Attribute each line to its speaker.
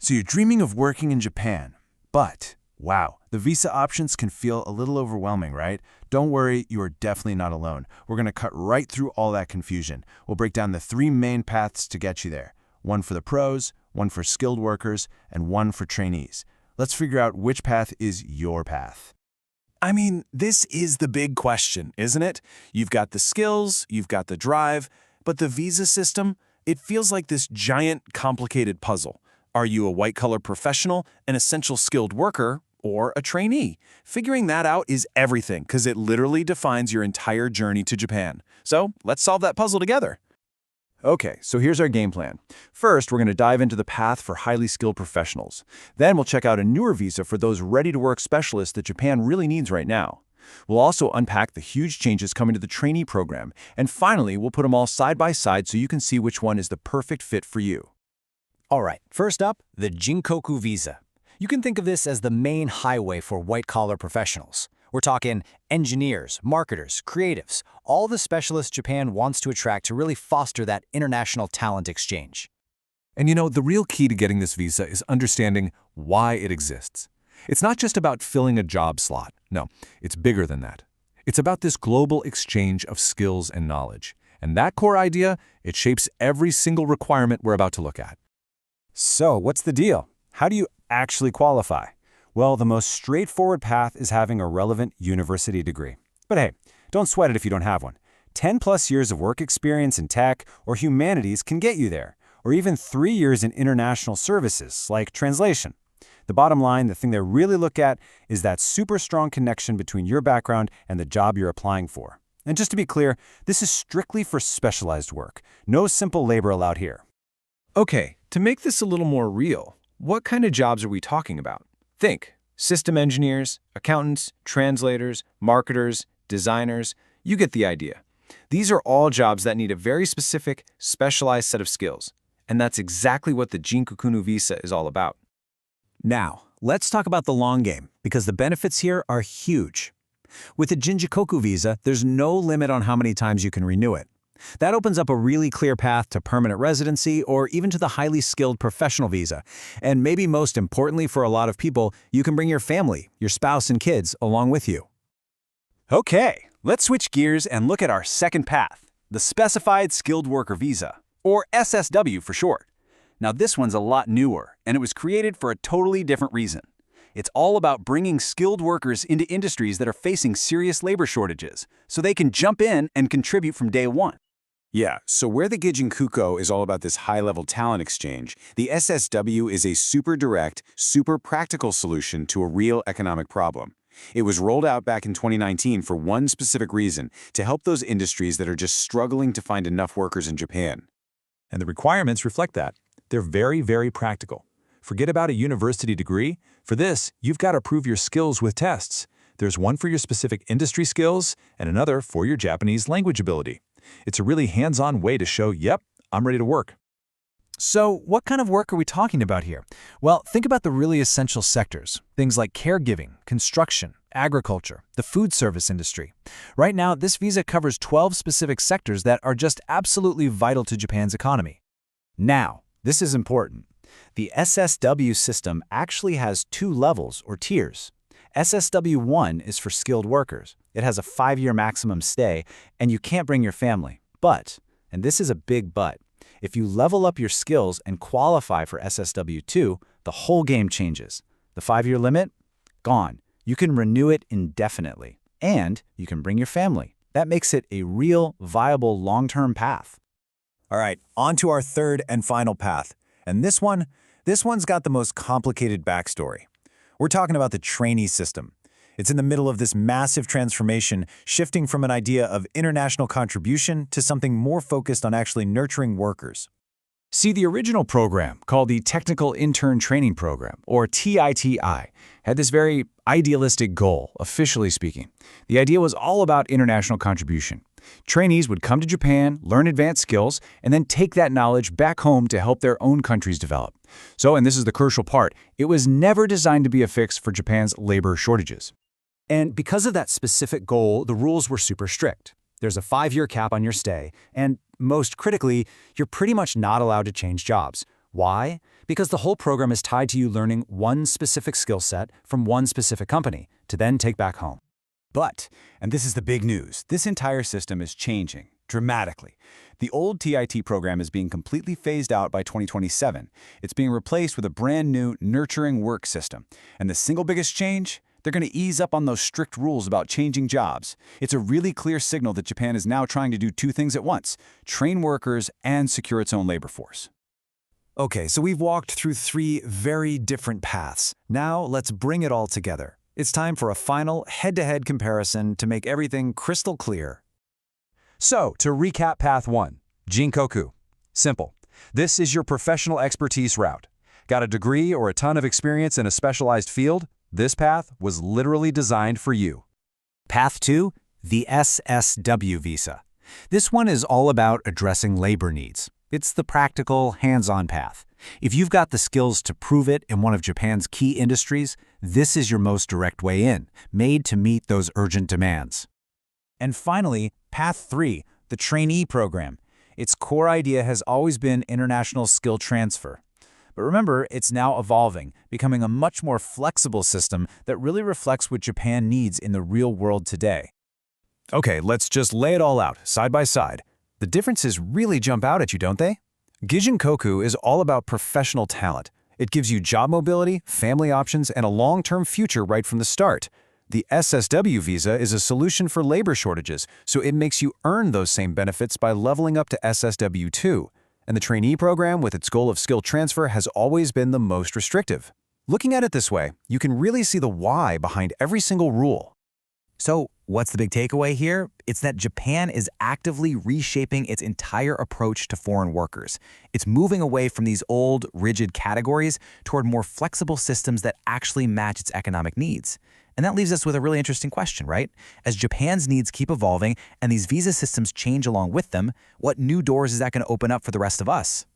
Speaker 1: So you're dreaming of working in Japan, but wow, the visa options can feel a little overwhelming, right? Don't worry, you are definitely not alone. We're going to cut right through all that confusion. We'll break down the three main paths to get you there. One for the pros, one for skilled workers, and one for trainees. Let's figure out which path is your path.
Speaker 2: I mean, this is the big question, isn't it? You've got the skills, you've got the drive, but the visa system, it feels like this giant, complicated puzzle. Are you a white-collar professional, an essential skilled worker, or a trainee? Figuring that out is everything because it literally defines your entire journey to Japan. So let's solve that puzzle together.
Speaker 1: Okay, so here's our game plan. First, we're going to dive into the path for highly skilled professionals. Then we'll check out a newer visa for those ready-to-work specialists that Japan really needs right now. We'll also unpack the huge changes coming to the trainee program. And finally, we'll put them all side by side so you can see which one is the perfect fit for you.
Speaker 3: All right, first up, the Gijinkoku visa. You can think of this as the main highway for white-collar professionals. We're talking engineers, marketers, creatives, all the specialists Japan wants to attract to really foster that international talent exchange.
Speaker 4: And you know, the real key to getting this visa is understanding why it exists. It's not just about filling a job slot. No, it's bigger than that. It's about this global exchange of skills and knowledge. And that core idea, it shapes every single requirement we're about to look at.
Speaker 5: So, what's the deal? How do you actually qualify? Well, the most straightforward path is having a relevant university degree. But hey, don't sweat it if you don't have one. 10+ years of work experience in tech or humanities can get you there, or even 3 years in international services, like translation. The bottom line, the thing they really look at, is that super strong connection between your background and the job you're applying for. And just to be clear, this is strictly for specialized work. No simple labor allowed here.
Speaker 2: Okay, to make this a little more real, what kind of jobs are we talking about? Think, system engineers, accountants, translators, marketers, designers, you get the idea. These are all jobs that need a very specific, specialized set of skills. And that's exactly what the Gijinkoku visa is all about.
Speaker 3: Now, let's talk about the long game, because the benefits here are huge. With the Gijinkoku visa, there's no limit on how many times you can renew it. That opens up a really clear path to permanent residency or even to the highly skilled professional visa. And maybe most importantly for a lot of people, you can bring your family, your spouse and kids along with you.
Speaker 5: Okay, let's switch gears and look at our second path, the Specified Skilled Worker Visa, or SSW for short. Now this one's a lot newer, and it was created for a totally different reason. It's all about bringing skilled workers into industries that are facing serious labor shortages, so they can jump in and contribute from day one.
Speaker 6: Yeah, so where the Gijinkoku is all about this high-level talent exchange, the SSW is a super direct, super practical solution to a real economic problem. It was rolled out back in 2019 for one specific reason, to help those industries that are just struggling to find enough workers in Japan.
Speaker 4: And the requirements reflect that. They're very, very practical. Forget about a university degree. For this, you've got to prove your skills with tests. There's one for your specific industry skills and another for your Japanese language ability. It's a really hands-on way to show, yep, I'm ready to work.
Speaker 1: So what kind of work are we talking about here? Well, think about the really essential sectors, things like caregiving, construction, agriculture, the food service industry. Right now, this visa covers 12 specific sectors that are just absolutely vital to Japan's economy.
Speaker 3: Now, this is important. The SSW system actually has 2 levels or tiers. SSW1 is for skilled workers. It has a 5-year maximum stay, and you can't bring your family. But, and this is a big but, if you level up your skills and qualify for SSW2, the whole game changes. The 5-year limit? Gone. You can renew it indefinitely. And you can bring your family. That makes it a real, viable, long-term path.
Speaker 5: All right, on to our third and final path. And this one's got the most complicated backstory. We're talking about the trainee system. It's in the middle of this massive transformation, shifting from an idea of international contribution to something more focused on actually nurturing workers.
Speaker 1: See, the original program, called the Technical Intern Training Program, or TITI, had this very idealistic goal, officially speaking. The idea was all about international contribution. Trainees would come to Japan, learn advanced skills, and then take that knowledge back home to help their own countries develop. So, and this is the crucial part, it was never designed to be a fix for Japan's labor shortages.
Speaker 3: And because of that specific goal, the rules were super strict. There's a 5-year cap on your stay, and most critically, you're pretty much not allowed to change jobs. Why? Because the whole program is tied to you learning one specific skill set from one specific company to then take back home.
Speaker 5: But, and this is the big news, this entire system is changing dramatically. The old TIT program is being completely phased out by 2027. It's being replaced with a brand new nurturing work system. And the single biggest change? They're going to ease up on those strict rules about changing jobs. It's a really clear signal that Japan is now trying to do two things at once: train workers and secure its own labor force.
Speaker 3: Okay, so we've walked through three very different paths. Now let's bring it all together. It's time for a final head-to-head comparison to make everything crystal clear.
Speaker 4: So, to recap Path 1, Gijinkoku. Simple. This is your professional expertise route. Got a degree or a ton of experience in a specialized field? This path was literally designed for you.
Speaker 3: Path 2, the SSW visa. This one is all about addressing labor needs. It's the practical, hands-on path. If you've got the skills to prove it in one of Japan's key industries, this is your most direct way in, made to meet those urgent demands.
Speaker 1: And finally, Path 3, the trainee program. Its core idea has always been international skill transfer. But remember, it's now evolving, becoming a much more flexible system that really reflects what Japan needs in the real world today.
Speaker 2: Okay, let's just lay it all out, side by side. The differences really jump out at you, don't they? Gijinkoku is all about professional talent. It gives you job mobility, family options, and a long-term future right from the start. The SSW visa is a solution for labor shortages, so it makes you earn those same benefits by leveling up to SSW2. And the trainee program, with its goal of skill transfer, has always been the most restrictive. Looking at it this way, you can really see the why behind every single rule.
Speaker 7: So, what's the big takeaway here? It's that Japan is actively reshaping its entire approach to foreign workers. It's moving away from these old, rigid categories toward more flexible systems that actually match its economic needs. And that leaves us with a really interesting question, right? As Japan's needs keep evolving and these visa systems change along with them, what new doors is that going to open up for the rest of us?